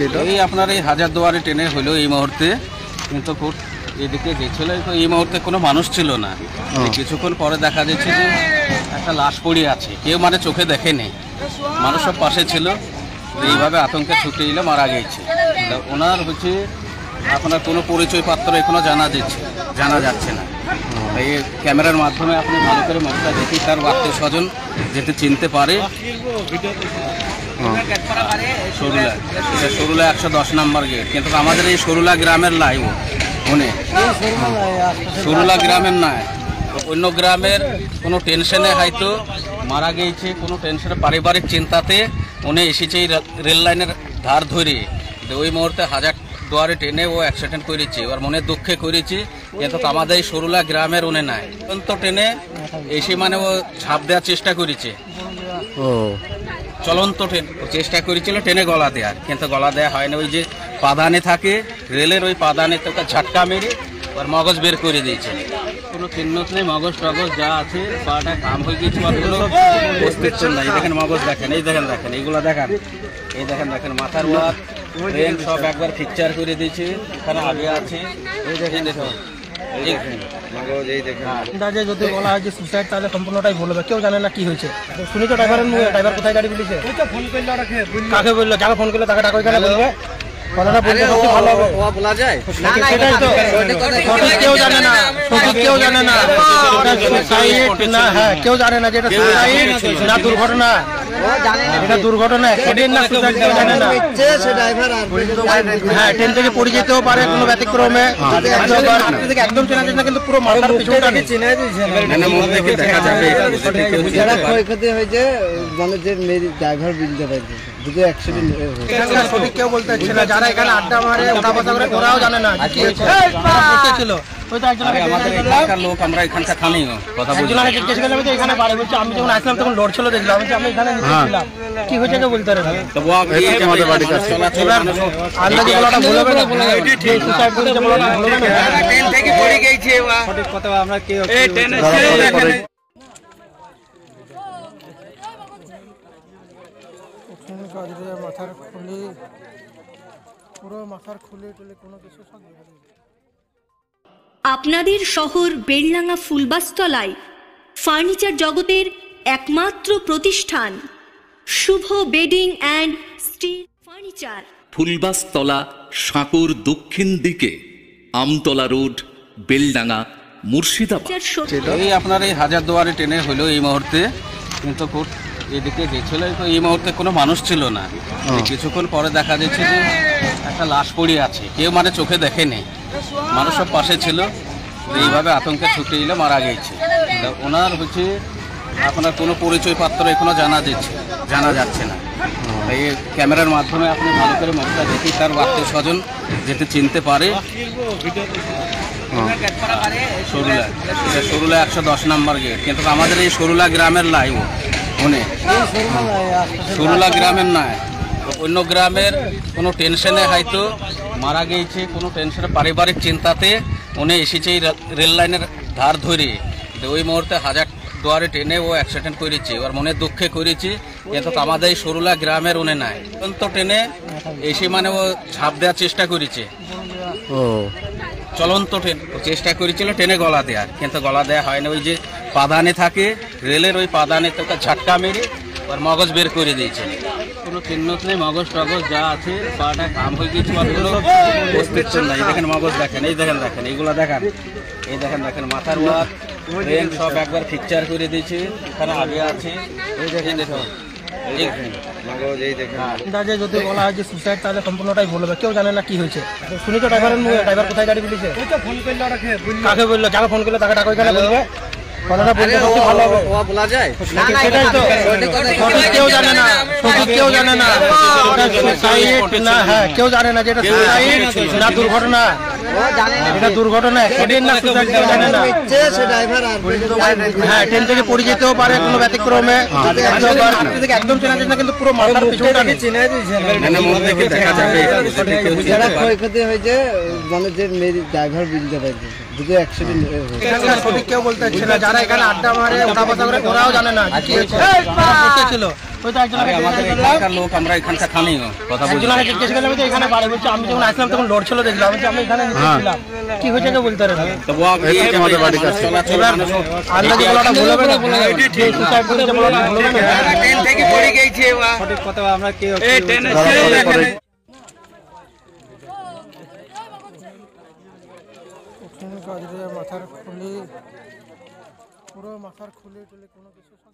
এই আপনার এই হাজারদুয়ারি ট্রেনে হলো এই মুহূর্তে, কিন্তু এদিকে গেছিল এই মুহূর্তে কোনো মানুষ ছিল না। কিছুক্ষণ পরে দেখা যাচ্ছে যে একটা লাশ পড়ে আছে, কেউ মানে চোখে দেখেনি, মানুষ সব পাশে ছিল। এইভাবে আতঙ্কে ছুটে এলে মারা গিয়েছে। ওনার হচ্ছে আপনার কোনো পরিচয় পাত্র এখনো জানা যাচ্ছে না। এই ক্যামেরার মাধ্যমে আপনি ভালো করে মুখটা দেখি তার আত্মীয় স্বজন যেতে চিনতে পারে। সরুলা 110 নম্বর গেট, কিন্তু আমাদের এই সরুলা গ্রামের লাইও উনি সরুলা গ্রামের নয়, অন্য গ্রামের কোনো টেনশনে হয়তো মারা গিয়েছে, কোনো টেনশনে পারিবারিক চিন্তাতে উনি এসেছে এই রেল লাইনের ধার ধরে। ওই মুহূর্তে হাজারদুয়ারি ট্রেনে ও অ্যাক্সিডেন্ট করেছে, ওর মনে দুঃখে করেছে, কিন্তু আমাদের এই সরুলা গ্রামের উনি নাই। তো ট্রেনে এসে মানে ও ঝাঁপ দেওয়ার চেষ্টা করেছে, চলন্ত ট্রেন চেষ্টা করেছিল ট্রেনে গলা দেওয়ার, কিন্তু গলা দেওয়া হয়নি। ওই যে পাদানে থাকে রেলের, ওই পাদানে তো ঝাটকা মেরে ওর মগজ বের করে দিয়েছে। কোনো চিহ্ন নেই, মগজ টগজ যা আছে পাটা কাম হয়ে গেছে, কোনো অস্তিত্ব নাই। দেখেন মগজ দেখেন, এই দেখেন এইগুলো দেখেন, এই দেখেন মাথার ওয়ার ব্রেন সব একবার ফ্র্যাকচার করে দিয়েছে। এখানে আগে আছে, এই দেখেন যদি বলা হয় যে সুসাইড, তাহলে সম্পূর্ণটাই বলবে, কেউ জানে না কি হয়েছে। শুনি তো ড্রাইভার কোথায় গাড়ি বলেছে, কাকে বললো, যাকে ফোন করলে তাকে টাকা ওইখানে বলবে। কথাটা বলতে ভালো হবে, বলা যায় সেটাই তো কেউ জানে না, কেউ জানে না না। হ্যাঁ, কেউ জানে না যে এটা সুসাইড না দুর্ঘটনা, এটা দুর্ঘটনা অ্যাক্সিডেন্ট না সুসাইড, কেউ জানে না। হ্যাঁ, ট্রেন থেকে পড়ে যেতেও পারে কোনো ব্যতিক্রমে, একদম চেনা যায় না, কিন্তু পুরো মাথার পিছনটা চিনে দেখা যাবে ক্ষয়ক্ষতি হয়েছে, মানে যে ড্রাইভার বুঝতে পারছে দুটো অ্যাক্সিডেন্ট সঠিক কেউ বলতে পারছে না। যারা এখানে আড্ডা মারে ওটা কথা করে ওরাও জানে না কি হয়েছে, ছিল লোক। আমরা এখানকার থানেই কথা বলছি, জিজ্ঞেস করলাম যে এখানে বাড়ি বলছে, আমি যখন আসলাম তখন লোড ছিল, দেখলাম আমি এখানে ছিলাম, কি হয়েছে কেউ বলতে পারে না। আন্দাজে বলাটা ভুল হবে না, সঠিক কথা আমরা কেউ আপনাদের শহর বেলডাঙ্গা ফুলবাস্তলায় ফার্নিচার জগতের একমাত্র প্রতিষ্ঠান শুভ bedding and steel furniture, Phulbastala, সাঁকুর দক্ষিণ দিকে, আমতলা রোড, বেলডাঙ্গা, মুর্শিদাবাদ। এই আপনার এই হাজারদুয়ারি ট্রেনে হলো এই মুহূর্তে, কিন্তু এদিকে গেছিল এই মুহূর্তে কোনো মানুষ ছিল না। কিছুক্ষণ পরে দেখা যাচ্ছে যে একটা লাশ পড়ে আছে, কেউ মানে চোখে দেখেনি, মানুষ সব পাশে ছিল। এইভাবে আতঙ্কে ছুটে এলে মারা গিয়েছে। ওনার হচ্ছে আপনার কোনো পরিচয় পাত্র এখনো জানা যাচ্ছে না। এই ক্যামেরার মাধ্যমে আপনি ভালো করে মুখটা দেখি তার আত্মীয় স্বজন যেতে চিনতে পারে। সরুলা 110 নম্বর গেট, কিন্তু আমাদের এই সরুলা গ্রামের লাইও উনি সরুলা গ্রামের নয়, অন্য গ্রামের কোনো টেনশনে হয়তো মারা গিয়েছে, কোনো টেনশনে পারিবারিক চিন্তাতে উনি এসেছে এই রেল লাইনের ধার ধরে। ওই মুহূর্তে হাজারদুয়ারি ট্রেনে ও অ্যাক্সিডেন্ট করেছে, ওর মনে দুঃখে করেছে, কিন্তু আমাদের এই সরুলা গ্রামের উনি নাই। তো ট্রেনে এসে মানে ও ঝাঁপ দেওয়ার চেষ্টা করেছে, চলন্ত ট্রেন চেষ্টা করেছিল ট্রেনে গলা দেওয়ার, কিন্তু গলা দেওয়া হয়নি। ওই যে পাদানে থাকে রেলের, ওই পাদানে তো ঝাটকা মেরে ওর মগজ বের করে দিয়েছে। কোনো চিহ্ন নেই, মগজ টগজ যা আছে পাটা কাম হয়ে গেছে, কোনো অস্তিত্ব নাই। দেখেন মগজ দেখেন, এই দেখেন এইগুলো দেখেন, এই দেখেন মাথার ওয়ার ব্রেন সব একবার ফ্র্যাকচার করে দিয়েছে। এখানে আগে আছে, এই দেখেন যদি বলা হয় যে সুসাইড, তাহলে সম্পূর্ণটাই বলবে, কেউ জানে না কি হয়েছে। শুনি তো ড্রাইভার কোথায় গাড়ি বলেছে, কাকে বললো, যাকে ফোন করলে তাকে টাকা ওইখানে বলবে। কথাটা বলতে ভালো হবে, বলা যায় সেটাই তো কেউ জানে না, কেউ জানে না না। হ্যাঁ, কেউ জানে না যে এটা সুসাইড না দুর্ঘটনা, এটা দুর্ঘটনা অ্যাক্সিডেন্ট না সুসাইড, কেউ জানে না। হ্যাঁ, ট্রেন থেকে পড়ে যেতেও পারে কোনো ব্যতিক্রমে, একদম চেনা যায় না, কিন্তু পুরো মাথার পিছনটা চিনে দেখা যাবে ক্ষয়ক্ষতি হয়েছে, মানে যে ড্রাইভার বুঝতে পারছে দুটো অ্যাক্সিডেন্ট সঠিক কেউ বলতে পারছে না। যারা এখানে আড্ডা মারে ওটা কথা করে ওরাও জানে না কি হয়েছে, ছিল ওই তো একজন আরে আমাদের এখানকার লোক, আমরা এখানকার স্থানীয় কথা বলছি। একজনকে জিজ্ঞেস করলাম যে এখানে বাড়ি বলছে, আমি যখন আসলাম তখন লড়ছিল দেখলাম, আমি আমি এখানে নিচে ছিলাম, কি হয়েছে কেউ বলতে পারে না। তো আমাদের বাড়ির কাছে এবার আন্দাজে বলাটা ভুল হবে না, যে সুসাইড করেছে বলাটা ভুল হবে না। ট্রেন থেকে পড়ে গেছে সঠিক কথা আমরা কেউ মাথার খুলি, পুরো মাথার খুলি টুলি কোনো কিছু সব